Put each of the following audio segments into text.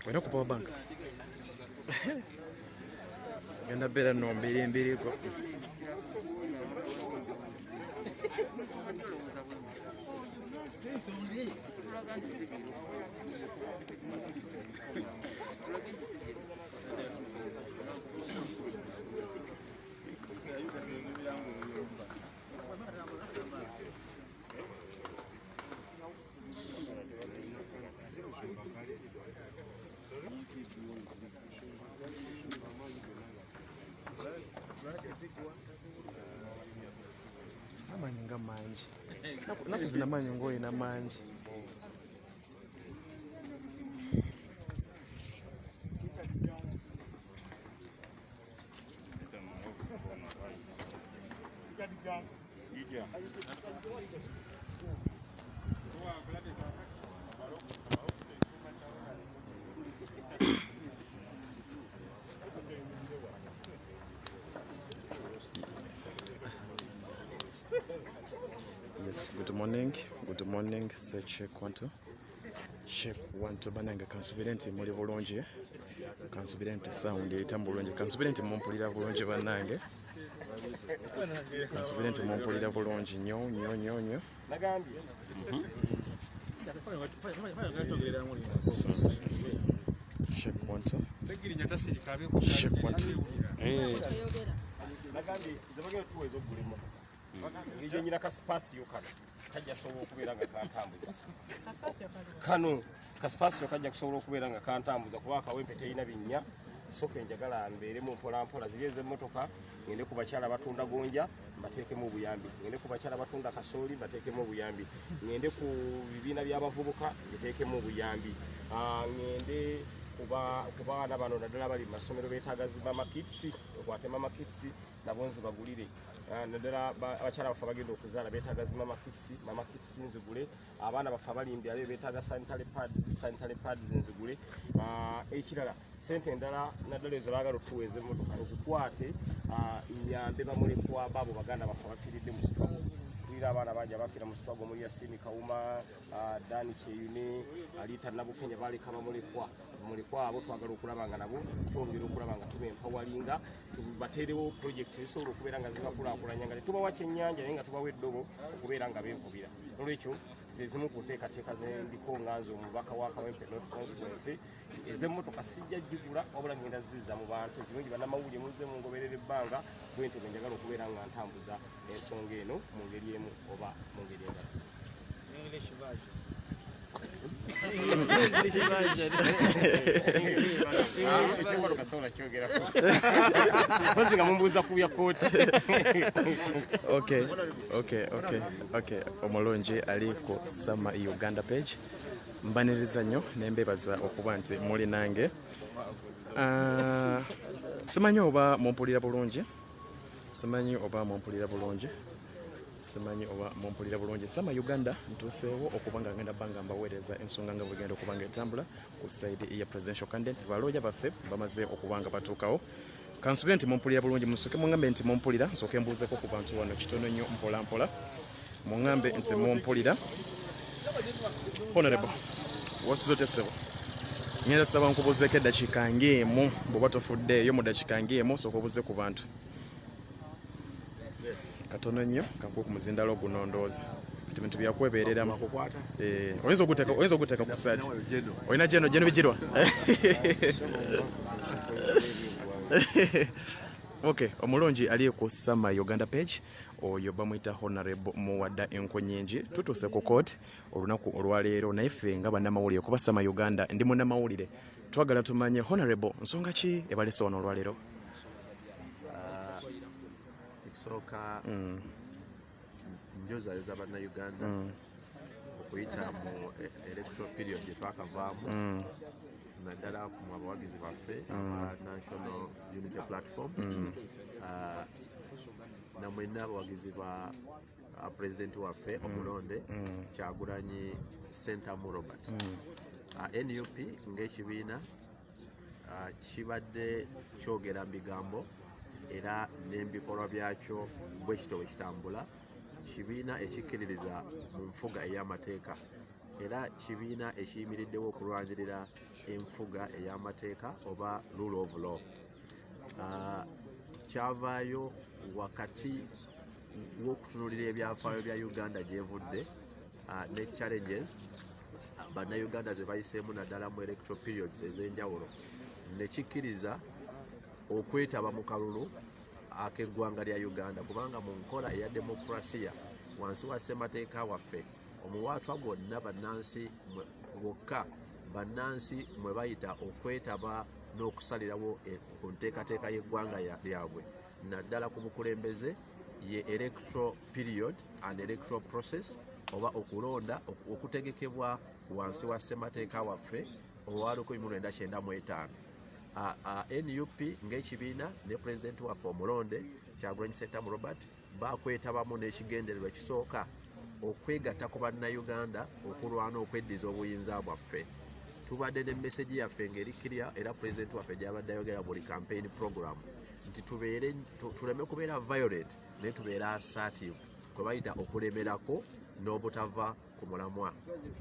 Wena ku power bank. Sigenda bera no mbiri ko. Amanyanga manji. Nakuzina manyongo ina manji. Yes, good morning, say check 1 2. Check 1 2 bananga kansubirenti muli bulungi. Kansubirenti sound etambulungi. Kansubirenti mumpulira bulungi banange. Kansubirenti mumpulira bulungi nyo. Nagambye. Check 1 2. Check 1 2. Nagambye zabagera tuwezo gulimo. Ngiye nyina kaspasio kana kajja sobo okubeera nga kantambuza kano kaspasio kajja kusobola okubeera nga kantambuza kuba akawempe teyina binnya soke njagala mbeere mu mpola ziyeze motoka ngende ku bakyala batunda gonja mbateekemu obuyambi ngende ku bakyala batunda kasooli mbateekemu obuyambi ngende ku bibiina by'abavubuka mbateekemu obuyambi ngende kuba baana bano naddala bali mu masomero beetaaga zimama kitsi okwate mama kitsi nabonzi bagulire naddala abakyala bafa bagenda okuzaala beetaaga zimama kitsi nzigule abaana bafa balimbyalo beetaaga sanitary pads nzigule ekirala sente endala naddala ezo baagala otuweeza emmotoka nzikwate nyambe bamulekwa baabo baganda bafa bafiiridde mu struggle tulira abaana bangi abafiira mu struggle omuli Yasini Kawuma Dani Kyeyune Alita Nabukenya baleka bamulekwa abo twagala okulaba nga nabo twongera okulaba nga tubempawalinga tubateerewo projects ezisobola okubeera nga zibakulaakulanya nga tetubawa kyennyanja naye nga tubawa eddobo okubeera nga beekubira nolwekyo zezimu ku nteekateeka zendiko nganze omubaka wa Kawempe North Constituency ez'emmotoka sijja gigula wabula ngenda zizza mu bantu ekirungi bannamawulire muzze mungoberera ebbanga bwentebe njagala okubeera nga ntambuza ensonga eno mu ngeri emu oba mu ngeri endala. Okay. Omulungi ali ku Sama Uganda page. Mbaniriza nnyo nembebaza okuba nti muli nange. Simanyi oba mumpulira bulungi. Simanyi oba mumpulira bulungi. Sama Uganda ntuseewo okuba nga ngenda banga mbaweereza ensonga nga bugenda okuba nga etambula ku side ya presidential candidate balooya baffe bamaze okuba nga batuukawo. Kansubira nti mumpulira bulungi musoke mungambe nti mumpulira nsooke mbuuzeeko ku bantu wano kitono nnyo mpola mungambe nti mumpulira. Honorable wasizote sebo ngenda saba nkubuzeeko eddakiika ng'emu bw'oba tofuddeeyo mu ddakiika ng'emu sooka obuze ku bantu. Katono nnyo kankuwa ku muzindalo guno ndowooza kati bintu byakwebereramu. Oyinza oguteeka ku saati olina jeno bijirwa. Okay, omulungi ali ku Sama Uganda page oyo bamuyita Honorable Muwadda Enkonyenje. Tutuuse ku court olunaku olwaleero naye ffe nga bannamawulire kuba Sama Uganda ndi munnamawulire twagala tumanye Honorable nsonga ki ebalese wano olwaleero? Soka njozayoza bannayuganda okuyita mu electoral period gyetwakavaamu naddala mu abawagizi baffe aba National Unity Platform namwenna abawagizi ba pulezidenti waffe omulonde Kyagulanyi Ssentamu Robert. NUP ng'ekibiina kibadde kyogera mu bigambo era n'ebikolwa byakyo bwe kito bwe kitambula. Kibiina ekikkiririza mu nfuga ey'amateeka era kibiina ekiyimiriddewo okulwanirira enfuga ey'amateeka oba rule of law. Kyavaayo wakati w'okutunuulira ebyafaayo bya Uganda gyevudde ne challenges bannayuganda ze bayiseemu naddala mu electoral periods ez'enjawulo, ne kikkiriza okwetaba mu kalulu ak'eggwanga lya Uganda, kubanga mu nkola eya demokrasiya wansi wa ssemateeka waffe omuwaatwa gwonna bannansi bokka bannansi mwe bayita okwetaba n'okusalirawo ku nteekateeka y'eggwanga lyabwe naddala ku bukulembeze ye electoral period and electoral process oba okulonda okutegekebwa wansi wa ssemateeka waffe owa 1995. NUP ng'ekibiina ne pulezidenti waffe omulonde Kyagulanyi Ssentamu Robert bakwetabamu n'ekigendererwa ekisooka okwegatta ku bannayuganda okulwana okweddiza obuyinza bwaffe. Tubadde ne message yaffe ng'erikkirira era pulezidenti waffe gy'abadde ayogera buli campaign program nti tuleme kubeera violent naye tubeera assertive, kwe bayita okulemerako n'obutava ku mulamwa.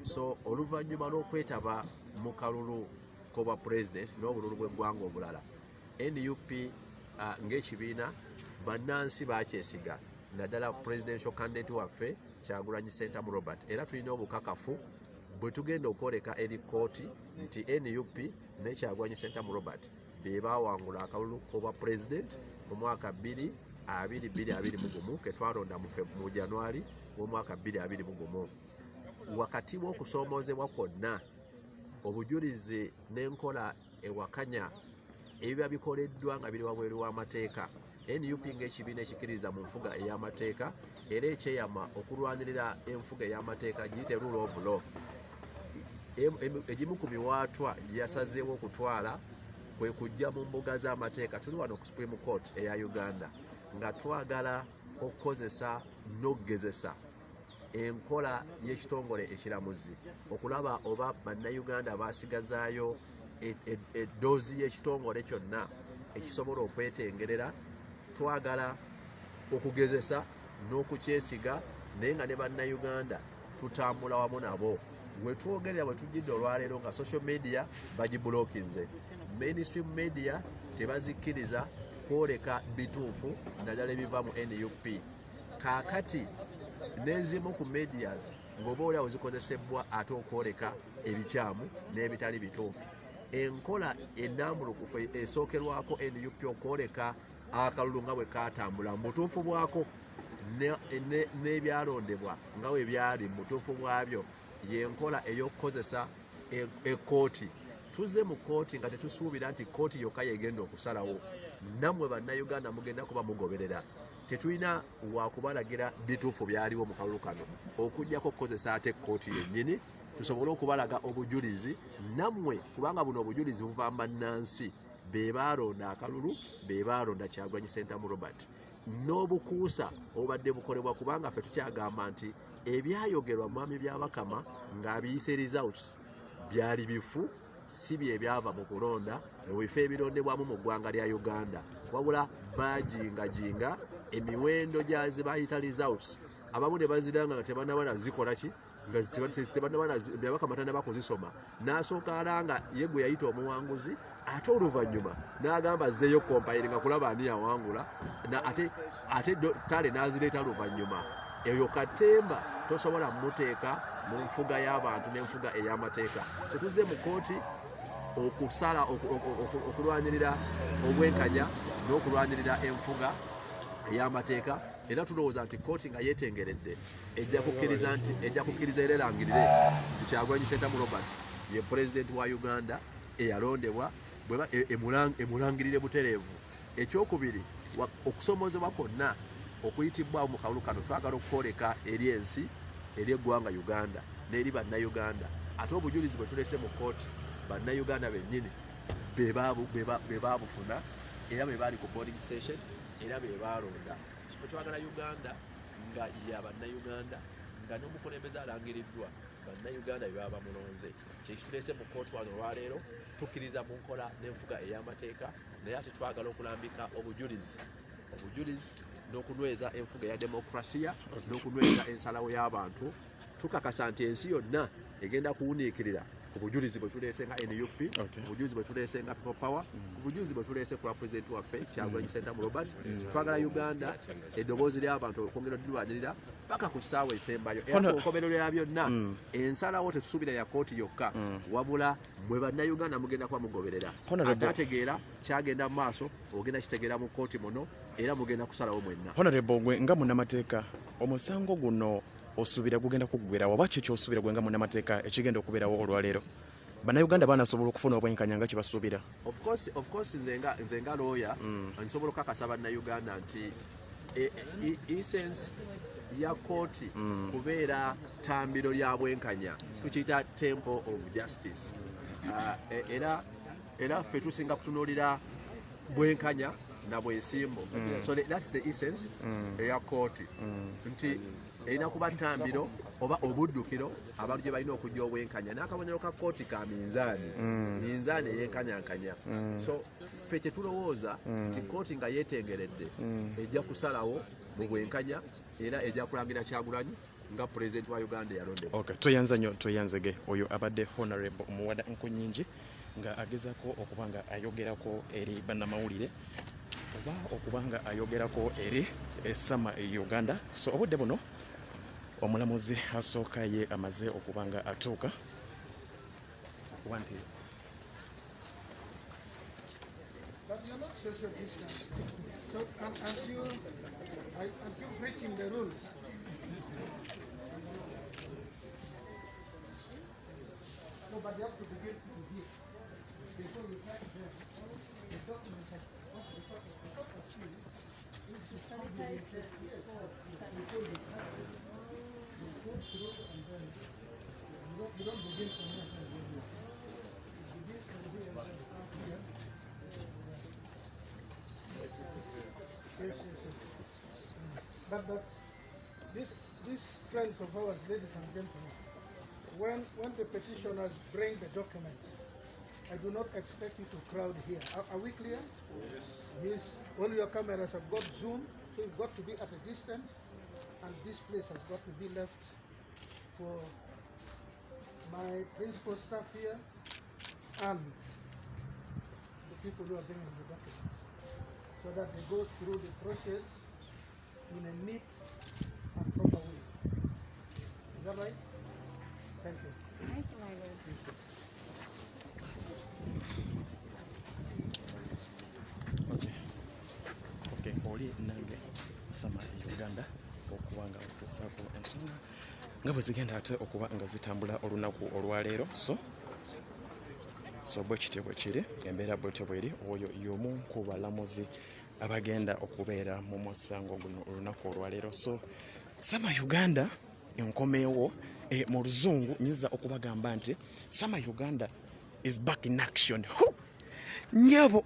So oluvannyuma lw'okwetaba mu kalulu k'obwa president n'obululu bw'eggwanga obulala, NUP ng'ekibiina bannansi bakyesiga naddala presidential candidate waffe Kyagulanyi Ssentamu Robert, era tulina obukakafu bwe tugenda okwoleka eri kooti nti NUP ne Kyagulanyi Ssentamu Robert be baawangula akalulu k'obwa president mu mwaka 2021 ke twalonda mu January w'omwaka 2021. Wakati w'okusoomoozebwa kwonna obujulizi n'enkola ewakanya ebiba bikoleddwa nga biri wabweru w'amateeka, NUP ng'ekibiina ekikkiririza mu nfuga ey'amateeka era ekyeyama okulwanirira enfuga ey'amateeka giyite rule of law, egimu ku biwaatwa yasazeewo okutwala kwe kujja mu mbuga z'amateeka. Tuli wano ku Supreme Court eya Uganda nga twagala okukozesa n'okugezesa enkola y'ekitongole ekiramuzi okulaba oba bannayuganda basigazaayo eddoozi y'ekitongole kyonna ekisobola okwetengerera. Twagala okugezesa n'okukyesiga naye nga ne bannayuganda tutambula wamu nabo. We twogerera bwe tujjidde olwaleero nga social media bagibulokinze, mainstream media tebazikkiriza kwoleka bituufu naddala ebiva mu NUP. Kaakati n'ezimu ku medias ng'oba oliawo zikozesebwa ate okwoleka ebikyamu n'ebitali bituufu. Enkola ennambulukufu esookerwako NUP okwoleka akalulu nga bwe kaatambula mu butuufu bwako n'ebyalondebwa nga bwe byali mu butuufu bwabyo y'enkola ey'okukozesa ekkooti. Tuzze mu kkooti nga tetusuubira nti kkooti yokka yegenda okusalawo, nammwe bannayuganda mugenda kuba mugoberera. Tetulina wakubalagira bituufu byaliwo mu kalulu kano okujjako okukozesa ate ekkooti yennyini tusobole okubalaga obujulizi nammwe, kubanga buno obujulizi buva mu bannansi be baalonda akalulu, be baalonda Kyagulanyi Ssentamu Robert, n'obukuusa obadde bukolebwa, kubanga ffe tukyagamba nti ebyayogerwa mwami byabakama ng'abiyise results byali bifu, si bye byava mu kulonda mu bifo ebirondebwamu mu ggwanga lya Uganda, wabula bajingajinga emiwendo gyazi bayita results. Abamu ne baziranga nga tebannaba zikola ki, nga byabakama tannaba kuzisoma, n'asooka alanga ye gwe yayita omuwanguzi, ate oluvannyuma n'agamba azzeeyo kompayiringa kulaba ani yawangula, ate tale n'azireeta luvannyuma. Eyo katemba tosobola muteeka mu nfuga y'abantu n'enfuga ey'amateeka. So tuzze mu kooti okusala okulwanirira obwenkanya n'okulwanirira enfuga ey'amateeka, era tulowooza nti kooti nga yeetengeredde ejja kukkiriza era erangirire nti Kyagulanyi Ssentamu Robert ye pulezidenti wa Uganda eyalondebwa emulangirire butereevu. Ekyokubiri, okusomoozebwa kwonna okuyitibbwawo mu kalulu kano twagala okukwoleka eri ensi, eri eggwanga Uganda n'eri bannayuganda. Ate obujulizi bwe tulese mu kooti bannayuganda bennyini be baabufuna era be baali ku polling station era be baalonda. Kifo twagala Uganda nga ya bannayuganda nga n'omukulembeze alangiriddwa bannayuganda bye baba mulonze kyekituleese mu kooti wano olwaleero tukkiriza mu nkola n'enfuga ey'amateeka naye ate twagala okulambika obujulizi n'okunyweza enfuga eya demokrasiya n'okunyweza ensalawo y'abantu tukakasa nti ensi yonna egenda kuwuniikirira ku bujulizi bwe tuleese nga NUP, obujulizi bwe tuleese nga Peoplepower, obujulizi bwe tuleese ku pulezidenti waffe Kyagulanyi Ssentamu Robert. Twagala Uganda eddoboozi ly'abantu okwongera oddilwanirira paka ku ssaawa esembayo era ku nkomerero ya byonna ensalawo tetusuubira ya kooti yokka wabula mwe bannayuganda mugenda kuba mugoberera ate ategeera kyagenda mu maaso ogenda kitegeera mu kooti muno era mugenda kusalawo mwenna. Honorable gwe nga munnamateeka omusango guno osuubira gugenda kuggwera oba ki kyosuubira gwe nga munnamateeka ekigenda okubeerawo olwaleero bannayuganda banasobola okufuna obwenkanya nga kibasuubira? Of course nze nga lawyer nsobola okukakasa bannayuganda nti essence ya kooti kubeera ttambiro lya bwenkanya tukiyita temple of justice era ffe tusinga kutunuulira bwenkanya na bwesimbo so that's the essence eya kooti nti erina kuba ttambiro oba obuddukiro abantu gye balina okujja obwenkanya n'akabonero ka kooti ka minzaani eyenkanyankanya so ffe kyetulowooza nti kooti nga yeetengeredde ejja kusalawo mu bwenkanya era ejja kulangira Kyagulanyi nga pulezidenti wa Uganda eyalondebwa. Okay, tweyanza nnyo tweyanzege oyo abadde Honorable Muwada Nkunyingi nga agezaako okuba nga ayogerako eri bannamawulire oba okuba nga ayogerako eri Sama Uganda. So obudde buno omulamuzi asooka ye amaze okuba nga atuuka okuba nti But you're not social distance. So until breaching the rules. No, but you have to begin from here. Before you get there, the documents are you don't begin from here. You begin from here. Yes. But these friends of ours, ladies and gentlemen, when the petitioners bring the documents, I do not expect you to crowd here. Are we clear? Yes. All your cameras have got zoom, so you've got to be at a distance, and this place has got to be left for my principal staff here and the people who are bringing the documents, so that they go through the process in a neat and proper way. Is that right? Thank you. Thank you, my lord. Okay, oli nange Sama Uganda okuba nga okutuusaako ensonga nga bwe zigenda ate okuba nga zitambula olunaku olwaleero so bwe kityo bwe kiri embeera bwetyo bweri oyo y'omu ku balamuzi abagenda okubeera mu musango guno olunaku olwaleero. So Sama Uganda enkomeewo mu luzungu nyinza okubagamba nti Sama Uganda is back in action. Nyabo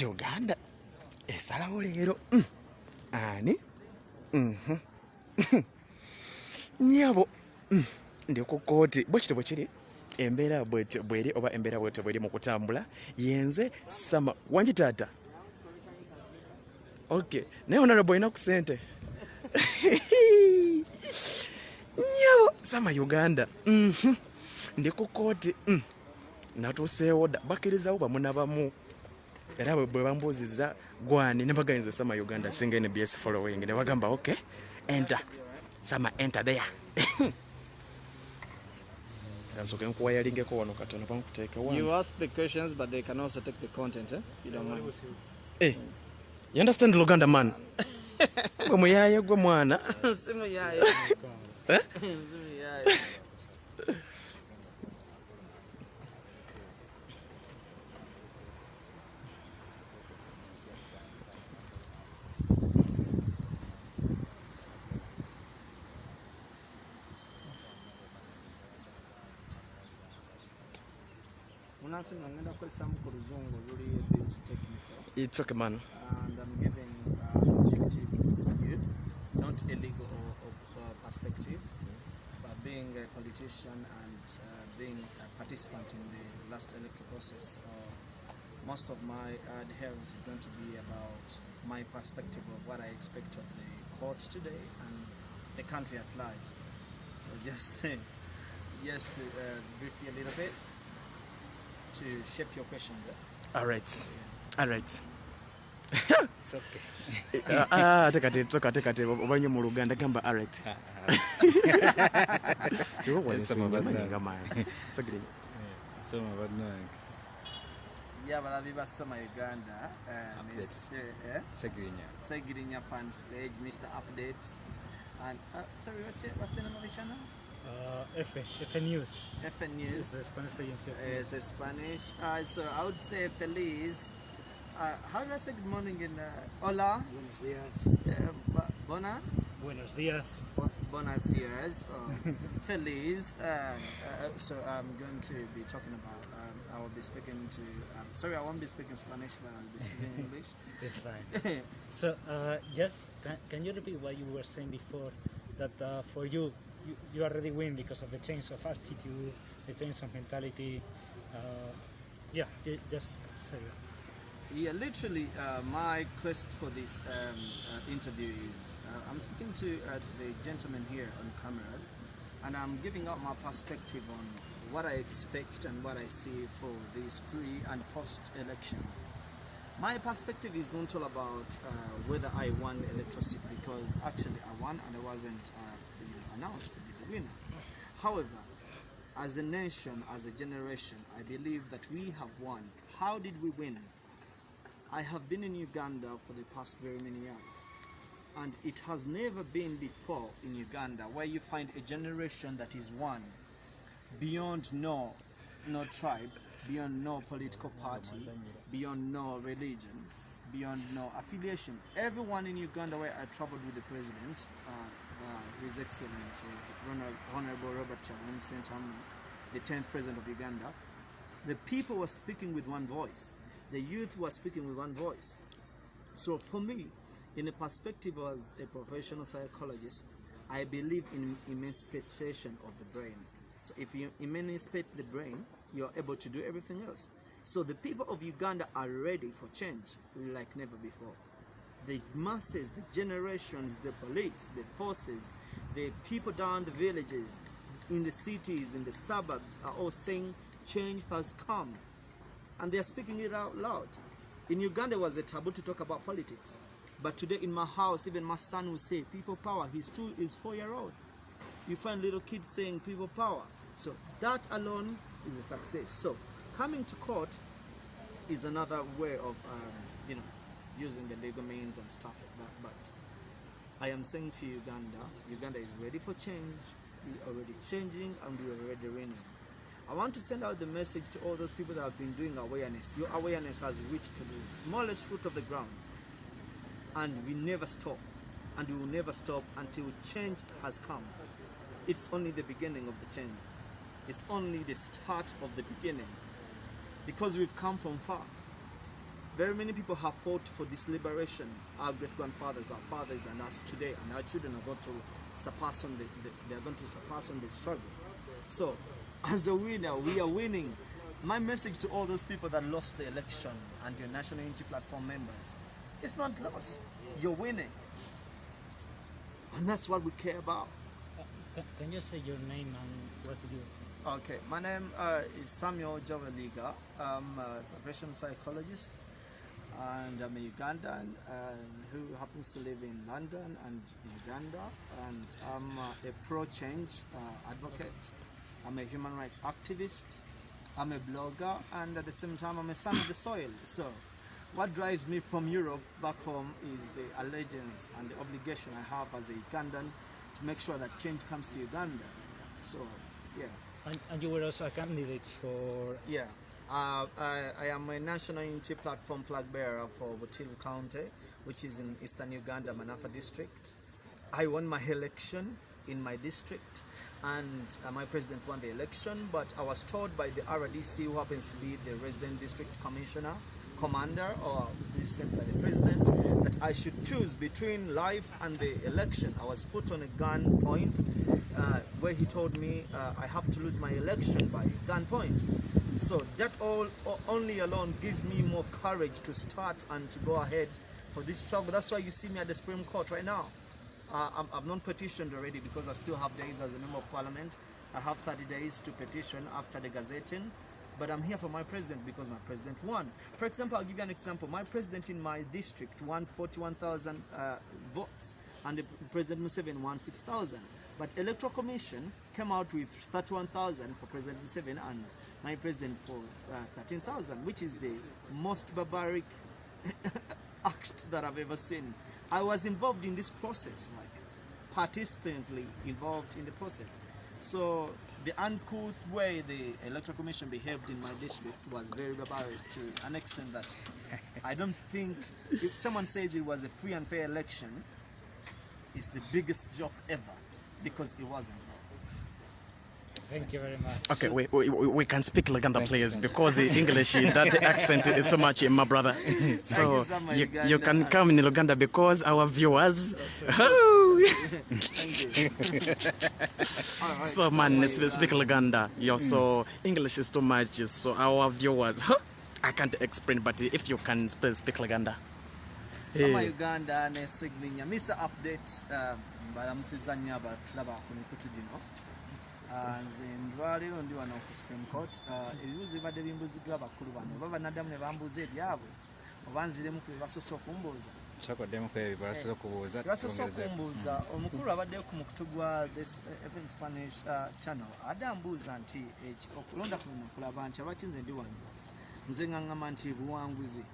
Uganda esalawo leero ani nyabo ndi ku kooti bwe kityo bwe kiri embeera bweri oba embeera bwetyo bweri mu kutambula yenze Sama wangi taata. Okay, naye honorable ina ku sente nyabo Sama Uganda ndi ku kooti natuuseewo dda bakkirizawo bamu na bamu era bwe bambuuziza gwani ne baganiza Sama Uganda singa NBS following ne bagamba okay enter Sama enter there. Kasoke nkuwa yalingeko wano katono pankuteeke wano. You ask the questions but they can also take the content, you don't mind. You understand Luganda man? Gwe muyaye gwe mwana. Simu yaye. Simu yaye. It's okay, man. And I'm giving objective view, not illegal or perspective. But being a politician and being a participant in the last electoral process, most of my adherence is going to be about my perspective of what I expect of the court today and the country at large. So just to brief you a little bit to shape your questions. All right. All right. It's okay. tekate obanye mu Luganda gamba all right. Yeah, but I've Sama Uganda. Segirinya fans page, Mr. Updates. And sorry, what's the name of the channel? FN News. FN News. It's the Spanish agency. It's a Spanish. So I would say Feliz. How do I say good morning in Hola? Buenos días. Bona? Buenos días. Buenos dias. Feliz. So I'm going to be talking about, I will be speaking to, sorry, I won't be speaking Spanish, but I'll be speaking English. It's fine. So just, can you repeat what you were saying before? That for you already win because of the change of attitude, the change of mentality. Yeah, just say that. Yeah, literally, my quest for this interview is I'm speaking to the gentleman here on cameras, and I'm giving out my perspective on what I expect and what I see for this pre and post-election. My perspective is not all about whether I won electricity, because actually I won and I wasn't announced to be the winner. However, as a nation, as a generation, I believe that we have won. How did we win? I have been in Uganda for the past very many years, and it has never been before in Uganda where you find a generation that is one beyond no tribe, beyond no political party, beyond no religion, beyond no affiliation. Everyone in Uganda where I traveled with the president, His Excellency Honorable Robert Chagulanyi Ssentamu, the 10th president of Uganda, the people were speaking with one voice. The youth were speaking with one voice. So for me, in a perspective as a professional psychologist, I believe in emancipation of the brain. So if you emancipate the brain, you're able to do everything else. So the people of Uganda are ready for change like never before. The masses, the generations, the police, the forces, the people down the villages, in the cities, in the suburbs are all saying change has come. And they are speaking it out loud. In Uganda, it was a taboo to talk about politics. But today in my house, even my son will say, people power. He's 4-year-old. You find little kids saying people power. So that alone is a success. So coming to court is another way of, using the legal means and stuff like that. But I am saying to Uganda is ready for change. We're already changing and we're already winning. I want to send out the message to all those people that have been doing awareness. Your awareness has reached to the smallest root of the ground. And we never stop. And we will never stop until change has come. It's only the beginning of the change. It's only the start of the beginning. Because we've come from far. Very many people have fought for this liberation. Our great-grandfathers, our fathers, and us today. And our children are going to surpass on the struggle. So, as a winner, we are winning. My message to all those people that lost the election and your National Unity Platform members, it's not lost. You're winning. And that's what we care about. Can you say your name and what you do? Okay, my name is Samuel Javaliga. I'm a professional psychologist, and I'm a Ugandan who happens to live in London and Uganda, and I'm a pro-change advocate. I'm a human rights activist, I'm a blogger, and at the same time I'm a son of the soil. So what drives me from Europe back home is the allegiance and the obligation I have as a Ugandan to make sure that change comes to Uganda. So, yeah. And you were also a candidate for... Yeah. I am a National Unity Platform flag bearer for Butilu County, which is in eastern Uganda, Manafa district. I won my election in my district, and my president won the election, but I was told by the RDC, who happens to be the resident district commissioner commander or sent by the president that I should choose between life and the election. I was put on a gunpoint where he told me I have to lose my election by gunpoint. So that only alone gives me more courage to start and to go ahead for this struggle. That's why you see me at the Supreme Court right now. I've not petitioned already because I still have days as a member of parliament. I have 30 days to petition after the gazetting. But I'm here for my president because my president won. For example, I'll give you an example. My president in my district won 41,000 votes, and the President Museveni won 6,000. But Electoral Commission came out with 31,000 for President Museveni and my president for 13,000, which is the most barbaric act that I've ever seen. I was involved in this process, like participantly involved in the process. So the uncouth way the Electoral Commission behaved in my district was very barbaric to an extent that I don't think, if someone says it was a free and fair election, it's the biggest joke ever, because it wasn't. Thank you very much. Okay, we can speak Luganda, please, because the English, that accent is too much, my brother. So you can come in Luganda because our viewers. So man, speak Luganda. So English is too much. So our viewers, I can't explain, but if you can speak Luganda. Sama Uganda ne signinya Mr. Update balamusizanya abatulaba ku mikutu gino. Nze ndwaleero ndi wano ku Supreme Court. Ebibuuzo bibadde bimbuziddwa abakulu bano oba bannaddamu ne bambuuza ebyabwe oba nziremu ku byebasoose okumbuuza. Kyakoddemu ku ebyo byebasoose okubuuza. Byebasoose okumbuuza omukulu abadde ku mukutu gwa FM Spanish channel adde ambuuza nti okulonda kuno kulaba nti abakinze ndi wano nze ngangama nti buwanguzi.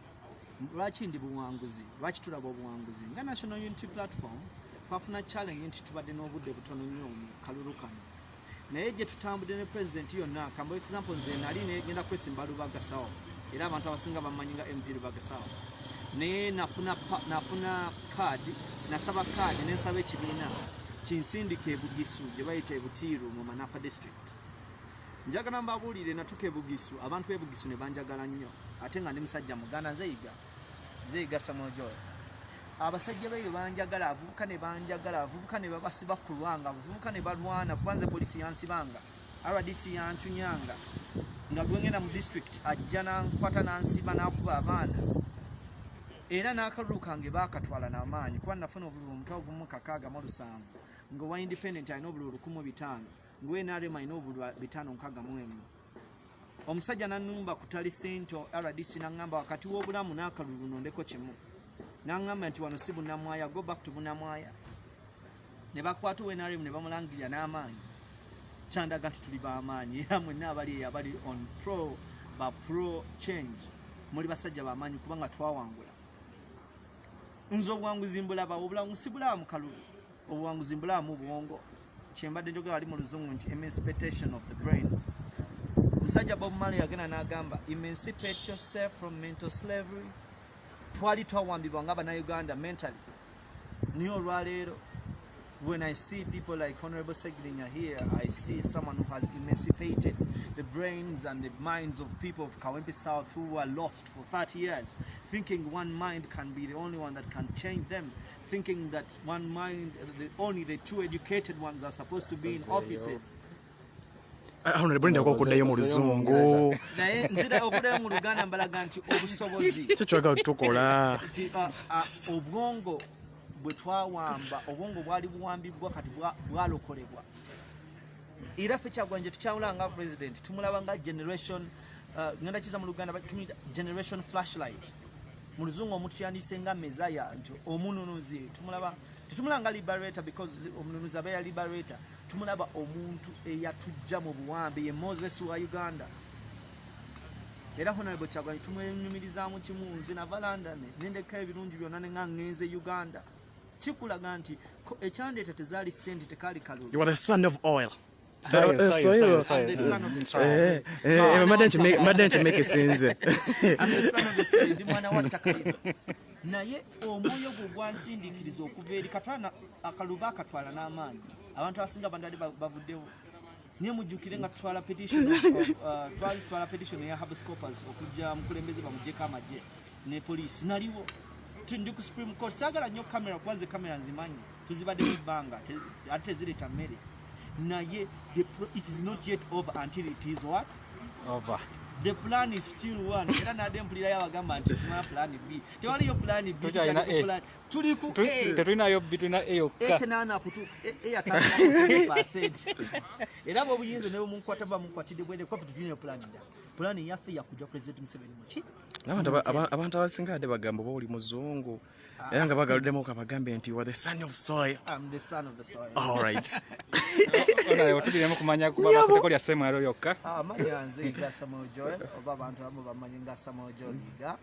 Lwaki ndi buwanguzi? Lwaki tulaba obuwanguzi? Nga National Unity Platform twafuna challenge nti tubadde n'obudde butono nnyo mu kalulu kano. Naye gye tutambudde ne president yonna, kambo example nze nali negenda kwesimba Lubagasawo era abantu abasinga bamanyi nga MP Lubagasawo. Naye nafuna kaadi, nasaba kaadi nensaba ekibiina kinsindika e Bugisu gye bayita e Butiiru mu Manafa district. Njagala mbabuulire natuka e Bugisu, abantu b'e Bugisu ne banjagala nnyo ate nga ndi musajja Muganda Nzeyiga Samojoy. Abasajja beyo banjagala, avubuka ne banjagala, avubuka ne babasiba ku lwanga, avubuka ne balwana kubanze polisi yansibanga, RDC yanchunyanga, nga gwengenda mu district ajja nankwata nansiba nakuba abaana. Era n'akalulu kange baakatwala n'amaanyi kuba nafuna obululu omutwe gumu 607, ng'owa independent alina obululu 105, ng'owa NRM alina obululu 561. Omusajja n'annumba ku tali sento RDC n'angamba wakati w'obulamu n'akalulu nondeko kimu. N'angamba nti wano si Bunnamwaya, go back to Bunnamwaya. Ne bakwata NRM ne bamulangirira n'amaanyi. Kyandaga nti tuli b'amaanyi era mwenna abali on pro change muli basajja b'amaanyi kubanga twawangula. Nze obuwanguzi mbulaba, obulamu si bulaba mu kalulu, obuwanguzi mbulaba mu bwongo. Kyembadde njogera ali mu luzungu nti emancipation of the brain. Musajja Bob Marley yagenda n'agamba emancipate yourself from mental slavery. Twali twawambibwa ng'Abannayuganda mentally. Niyo olwaleero, when I see people like Honorable Segirinya here, I see someone who has emancipated the brains and the minds of people of Kawempe South who were lost for 30 years, thinking one mind can be the only one that can change them, thinking that one mind, only the two educated ones are supposed to be in offices. Honorable Ndako kuddayo mu luzungu. Naye nzira okuddayo mu Luganda mbalaga nti obusobozi. Kyekyoga tukola. Obwongo bwe twawamba, obwongo bwali buwambibwa kati bwalokolebwa. Era ffe Kyagulanyi tukyawula nga president tumulaba nga generation ngenda kiza mu Luganda tumuyita generation flashlight. Mu luzungu omuntu yandise nga Messiah nti omununuzi tumulaba tetumulaba nga liberator because omununuzi abeera liberator. Tumulaba omuntu eyatujja mu buwambe ye Moses wa Uganda. Era Honorable Kyagulanyi tumwenyumirizaamu kimu, nze nava London nendeka ebirungi byonna ne nga ngenze Uganda. Kikulaga nti ekyandeeta tezaali ssente tekaali kalulu. You are the son of oil. Science. Madden make sense. I'm the son of the soil. Ndi mwana wa ttaka lino. Naye omwoyo gwe gwansindiikiriza okuva eri katwala akaluba akatwala n'amaanyi. Abantu abasinga bandali bavuddewo. niye mujjukire nga twala petition ya habeas corpus okujja mukulembeze bamujjeko amagye ne poliisi naliwo ndi ku Supreme Court saagala nnyo kamera kwanze kamera nzimanyi tuzibadde mu bbanga ate tezireta mmere naye it is not yet over until it is what over. The plan is still one. Era nade mpulira yabagamba nti tuna plan B. Tewaliyo plan B. Tuli ku A. Tetulinayo B, tulina A yokka. Nana kutu A atatu 100%. Era bo buyinza ne munkwata ba munkwatide bwede kwa tulina plan nda. Plan yaffe yakujja President Museveni muki. Abantu abasinga ade bagamba bo oli muzungu. Era nga bagaluddemu kabagambe nti you are the son of soil. I'm the son of the soil. All right. Ona otubiremu kumanya kuba bakuteko lya semu yalo yokka. Manya nze ga Samuel Joel oba abantu abamu bamanyi nga Samuel Joel liga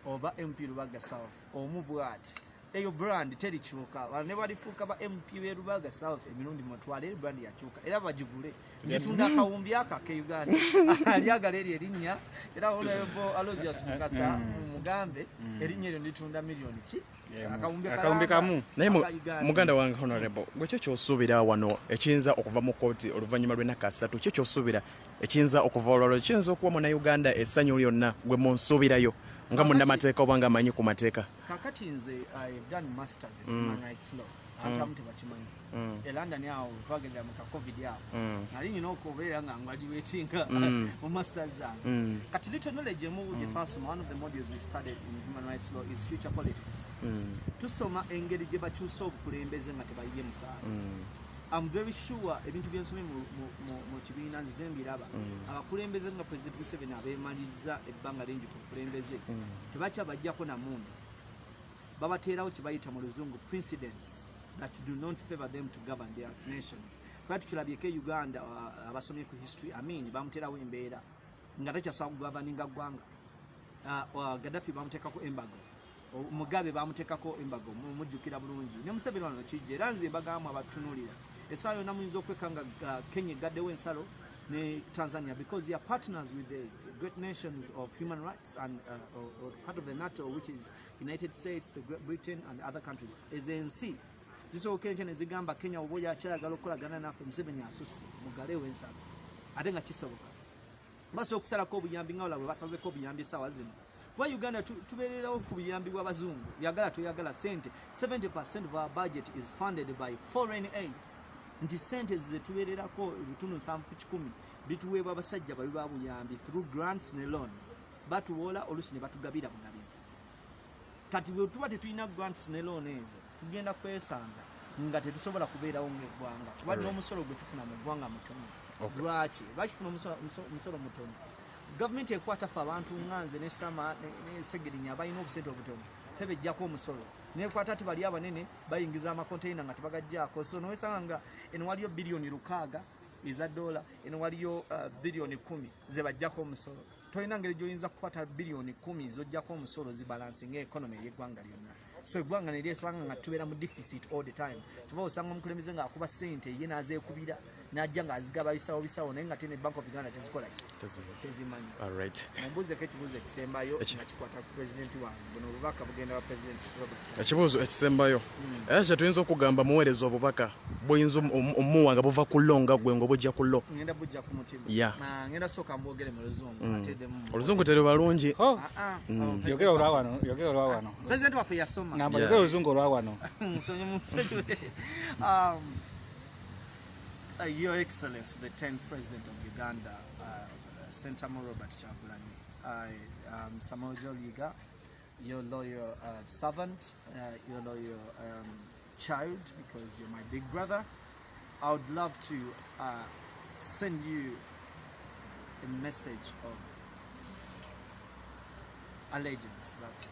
oba MP Lubaga South omubwati eyo brand terikyuka ne balifuuka ba MP we Lubaga South emirundi mutwale brand yakyuka era bagigule njitunda akawumbi aka ke Uganda alyagala eri erinnya era olebo Aloysius Mukasa mugambe erinnya eryo nditunda milioni ki akawumbi kamu naye muganda wange honorable gwe kyo kyosuubira wano ekiyinza okuva mu kooti oluvannyuma lw'ennaku 3 kyo kyosuubira ekiyinza okuva olwalwo ekiyinza okuba munnayuganda essanyu lyonna gwe munsuubirayo nga munnamateeka oba nga amanyi ku mateeka kakati nze I've done masters in human rights law akamu tebakimanyi London awo twagenda mu covid awo nali nyina okubeera nga graduatinga mu masters zange kati little knowledge emu gye twasoma one of the modules we studied in human rights law is future politics tusoma engeri gye bakyusa obukulembeze nga tebayibye musaala I'm very sure ebintu byensomye mu kibiina nzembiraba abakulembeze nga President Museveni abeemaliza ebbanga lingi ku bukulembeze tebakyabajjako namundu babateerawo kibayita mu luzungu precedents that do not favor them to govern their nations. Twali tukirabyeko Uganda abasomye ku history bamuteerawo embeera nga takyasobola kugoverninga ggwanga Gaddafi bamuteekako embago Mugabe bamuteekako embago mujjukira bulungi ne Museveni wano kijja era nze mbagamba abatunuulira essaawa yonna muyinza okwekanga Kenya egaddewo ensalo ne Tanzania because they are partners with the great nations of human rights and or part of the NATO which is United States, the Great Britain and other countries as ensi zisoboka enkya ne zigamba Kenya oba yakyayagala okukolagana naffe Museveni asusse mugalewo ensalo ate nga kisoboka basobola okusalako obuyambi nga olabwe basazeko obuyambi essaawa zino kuba Uganda tubeererawo ku buyambi bw'abazungu yagala toyagala sente 70% of our budget is funded by foreign aid nti sente zetubeererako ebitunu 7 ku 10 bituweebwa abasajja bali ba buyambi through grants ne loans batuwola oluusi ne batugabira bugabizi kati bwe tuba tetulina grants ne loan ezo tugenda kwesanga nga tetusobola kubeerawo ng'eggwanga kuba n'omusolo gwe tufuna mu ggwanga mutono lwaki tufuna omusolo mutono gavumenti ekwata ffe abantu nganze ne Sama ne Segerinya abalina obusente obutono tebejjako omusolo nekwata ati bali abanene bayingiza amakonteyina nga tebagajjako so nowesanga nga eno waliyo biliyoni 6 eza dola eno waliyo biliyoni 10 ze bajjako omusolo tolina ngeri gy'oyinza kukwata biliyoni 10 zojjako omusolo zibalansi ng'ekonomi y'eggwanga lyonna so eggwanga ne lyesanga nga tubeera mu deficit all the time tuba osanga omukulembeze ng'akuba ssente ye n'azeekubira n'ajja ng'azigaba bisawo naye nga tene Bank of Uganda tezikola tezimanyi mumbuuzeko ekibuuzo ekisembayo nga kikwata ku pulezidenti wange buno obubaka bugenda wa pulezidenti ekibuuzo ekisembayo era kyetuyinza okugamba muweereza obubaka buyinza omuwa nga buva ku lo nga gwe ng'obujja ku lo ngenda bujja ku mutima ngenda sooka mbwogere mu luzungu oluzungu teri balungi yogera olwawano pulezidenti waffe yasoma ngamba yogera oluzungu olwawano nsonye musajja Your Excellency, the 10th President of Uganda, Senator Robert Chagulanyi, I am Samuel Joliga, your loyal servant, your loyal child, because you're my big brother. I would love to send you a message of allegiance that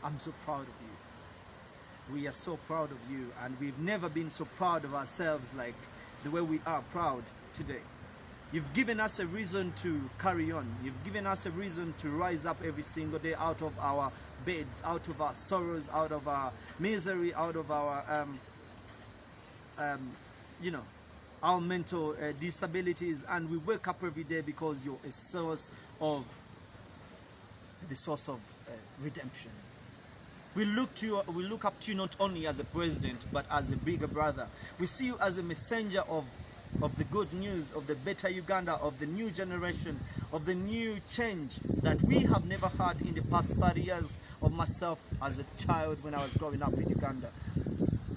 I'm so proud of you. We are so proud of you, and we've never been so proud of ourselves like the way we are proud today. You've given us a reason to carry on. You've given us a reason to rise up every single day out of our beds, out of our sorrows, out of our misery, out of our, our mental disabilities. And we wake up every day because you're a source of, the source of redemption. We look up to you not only as a president, but as a bigger brother. We see you as a messenger of of the good news, of the better Uganda, of the new generation, of the new change that we have never had in the past 30 years of myself as a child when I was growing up in Uganda.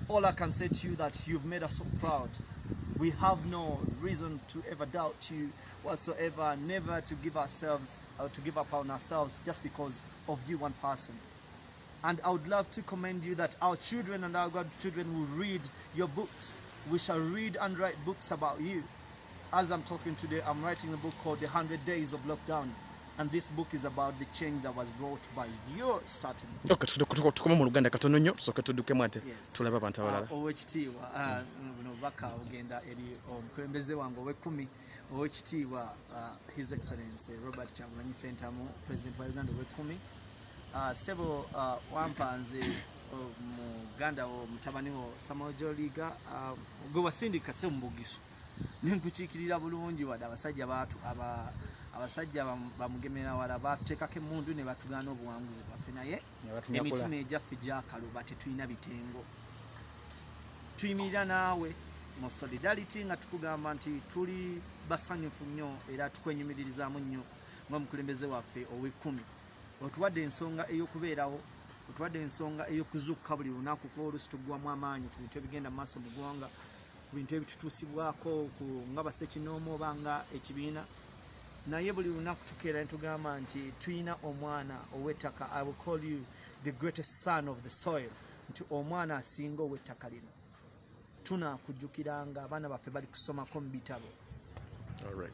All I can say to you that you've made us so proud. We have no reason to ever doubt you whatsoever, never to give ourselves or to give up on ourselves just because of you, one person. And I would love to commend you that our children and our grandchildren will read your books. We shall read and write books about you. As I'm talking today, I'm writing a book called The 100 Days of Lockdown. And this book is about the change that was brought by your starting. Okay, tukoma mu Luganda katono nnyo tusooke tuddukemu ate tulaba abantu abalala. Owekitiibwa baka ogenda eri omukulembeze wange ow'ekkumi owekitiibwa His Excellency Robert Kyagulanyi Ssentamu, President wa Uganda ow'ekkumi. Sebo wampanze Muganda wo mutabani wo Samuel Joliga gwe wasindika se mubugiso nenkukiikirira bulungi wadde abasajja baatu abasajja bamugemera wala bateekako emmundu ne batugaana obuwanguzi bwaffe naye emitima egyaffe gyakaluba tetulina bitengo. Tuyimirira naawe mu solidarity nga tukugamba nti tuli basanyufu nnyo era tukwenyumiririzaamu nnyo ng'omukulembeze waffe ow'ekkumi. Otuwadde ensonga ey'okubeerawo, otuwadde ensonga ey'okuzuukuka buli lunaku kuba oluusi tuggwamu amaanyi ku bintu ebigenda mu maaso mu ggwanga, ku bintu ebitutuusibwako nga basekinoomu oba nga ekibiina. Naye buli lunaku tukeera ne tugamba nti tuyina omwana ow'ettaka. I will call you the greatest son of the soil, nti omwana asinga ow'ettaka lino. Tunaakujjukiranga abaana baffe bali kusomako mu bitabo.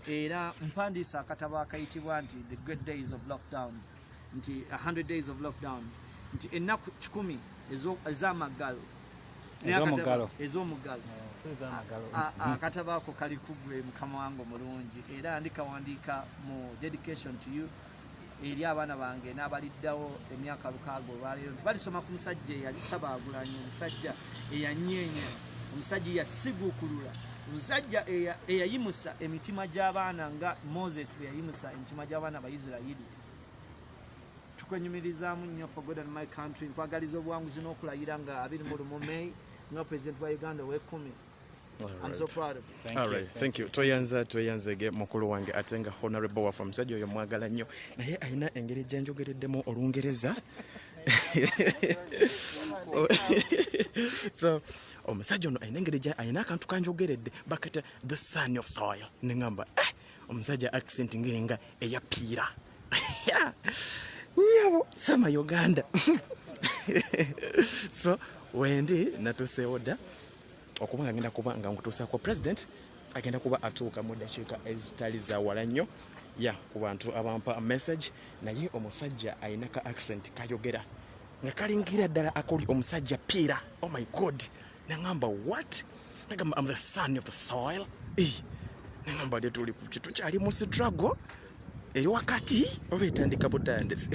Era mpandiisa akatabo akayitibwa nti The Great Days of Lockdown, nti 100 Days of Lockdown, nti ennaku 10 ez'amagalo ez'omuggalo. Akatabo ako kali kugwe mukama wange omulungi era ndikawandiika mu dedication to you eri abaana bange n'abaliddawo emyaka 6 olwaleero nti balisoma ku musajja eyali Sabaagulanyi, omusajja eyanyeenya, omusajja eyasiguukulula, omusajja eyayimusa emitima gy'abaana nga Moses bwe yayimusa emitima gy'abaana Abayisirayiri. Tukwenyumirizaamu nnyo for God and my country. Nkwagaliza obuwanguzi n'okulayira nga 21 May nga President wa Uganda ow'ekkumi. I'm so proud of you. All right, thank you. Tweyanzege mukulu wange atenga honorable wa from Sadio yomwagala nnyo naye ayina engeri gyenjogereddemu Olungereza. So omusajja ono ayina engeri ayina akantu kanjogeredde bakata the son of soil neŋŋamba omusajja accent ngiringa eyapiira nyabo sama Uganda. So wendi natuseewo dda okuba nga agenda kuba nga nkutuusaako president agenda kuba atuuka mu ddakiika ezitali za wala nnyo ku bantu abampa message naye omusajja ayina ka accent kayogera nga kalingira ddala akoli omusajja piira. Oh my god, nangamba what? Nagamba I'm the son of the soil. Nangamba de tuli tukyali mu struggle eri wakati oba etandika butandisi.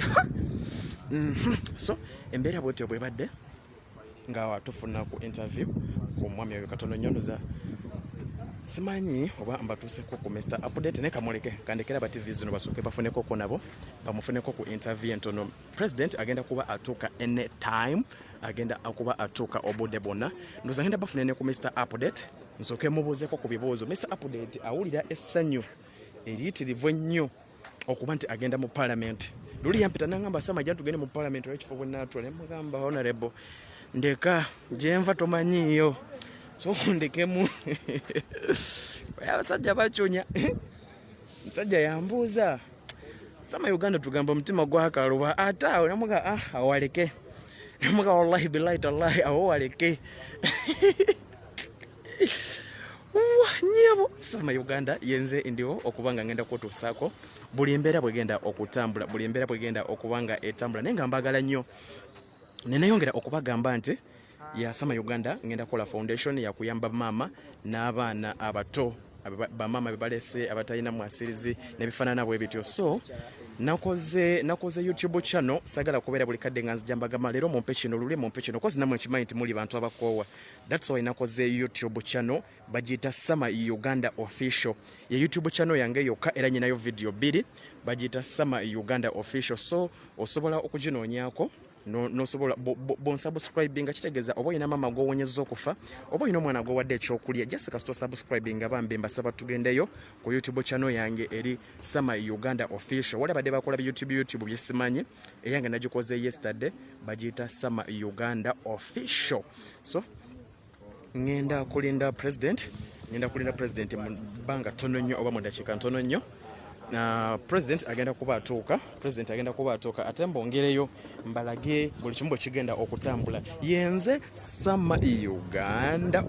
So embeera bwetyo bwe badde nga tufuna ku interview ku mwami oyo katono nnyonoza simanyi oba mbatuuseko ku Mr. Update ne kamuleke kandekera ba TV zino basooke bafuneko ko nabo bamufuneko ku interview entono. President agenda kuba atuuka any time, agenda akuba atuuka obudde bwonna ndoza ngenda bafunene ku Mr. Update nsooke mubuuzeko ku bibuuzo. Mr. Update awulira essanyu eriyitirivu ennyo okuba nti agenda mu parliament. Luli yampita nangamba sama jantu tugende mu parliament ekifo bwennatula ne mugamba honorable ndeka gyenva tomanyiiyo so ndekemu. Abasajja baconya musajja yambuuza sama Uganda tugamba omutima gwakaluba ate awo namuga awaleke namuga wallahi billahi tallahi awo waleke. Nyabo sama Uganda yenze ndio okubanga ngenda kutuusaako buli embeera bwegenda okutambula, buli embeera bwegenda okubanga etambula naye nga mbagala nnyo nenayongera okubagamba nti ya sama Uganda ngenda kola foundation ya kuyamba mama n'abaana abato bamama bebalese abatalina mwasirizi nebifaanana bwe bityo. So nakoze YouTube channel sagala kubeera buli kadde nga nzijambagamba leero mumpe kino lule mumpe kino kozi namwe nkimanyi nti muli bantu abakoowa. That's why nakoze YouTube channel bagita Sama Uganda Official ya YouTube channel yange yokka era nyinayo video 2 bagita Sama Uganda Official. So osobola okuginoonyako nosobola bonsubscribinga kitegeeza oba olina maama gwowonyeza okufa oba olina omwana gwowadde ekyokulya just kasito subscribinga bambi mbasaba tugendeyo ku YouTube channel yange eri Sama Uganda Official wali abadde bakola YouTube byesimanyi eyange nagikoze yesterday bagiyita Sama Uganda Official. So ngenda kulinda president mu bbanga tono nnyo oba mu dakiika ntono nnyo. President agenda kuba atuuka ate mbongereyo mbalage buli kimu bwe kigenda okutambula. Yenze Sama Uganda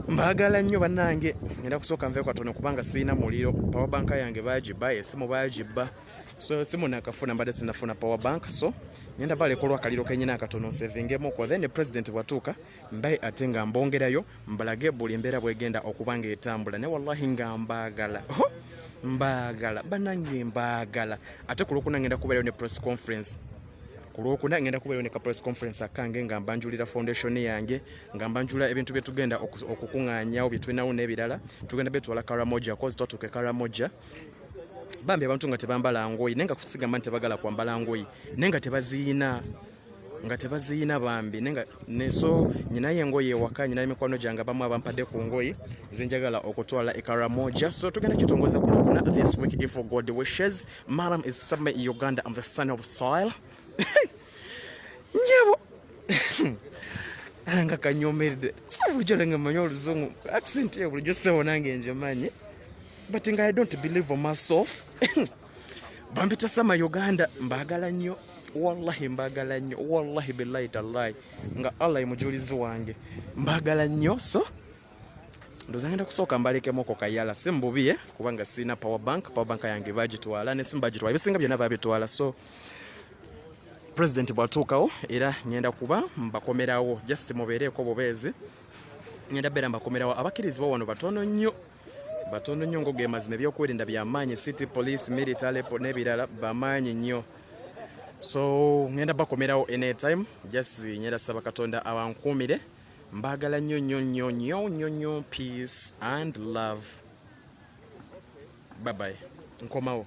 mbagala nnyo bannange. Ngenda kusooka nveeko katono kubanga sirina muliro. Power bank yange baagibba, esimu baagibba, so esimu nakafuna mbadde sinafuna power bank, so ngenda balekolwa akaliro kenyina akatono nsevingemu ko. Then president bwatuuka mbaye ate nga mbongerayo mbalage buli embeera bwegenda okubanga etambula. Ne wallahi nga mbagala banange mbagala. Ate kulokuna ngenda kubeerayo ne press conference. Kulokuna ngenda kubeerayo ne ka press conference akange nga mbanjulira foundation yange nga mbanjula ebintu bye tugenda okukungaanyawo bye tulinawo n'ebirala. Tugenda betwala Karamoja cause twatuuke Karamoja bambi abantu nga tebambala ngoyi nenga kusigamba nti bagala kwambala ngoyi nenga tebaziina bambi nenga neso nyina yengoyi ewaka nyina emikwano gyange bamu abampadde ku ngoyi zinjagala okutwala Karamoja. So tugenda kitongoza kulokuna this week if God wishes. Madam is Sama Uganda. I'm the son of soil. Nyebo anga kanyomerde sabujola nga manyo oluzungu accent ye bulijjo sebo nange nje manyi but I don't believe on myself. Bambita Sama Uganda mbagala nnyo wallahi mbagala nnyo wallahi billahi tallahi nga Allah imujulizi wange mbagala nnyo. So ndoza ngenda kusooka mbalekemo ko kayala simbubiye kubanga sina power bank yange bagitwala ne simbagitwala bisinga byonna babitwala. So president bwatuukawo era ngenda kuba mbakomerawo just mubeereko bubeezi ngenda beera mbakomerawo abakirizibwa wano batono nnyo ngoge mazima ebyokwerinda byamaanyi city police military n'ebirala bamaanyi nnyo. So ngenda bakomerawo anytime just ngenda saba Katonda awankuumire mbagala nnyo peace and love. Bye bye nkomawo.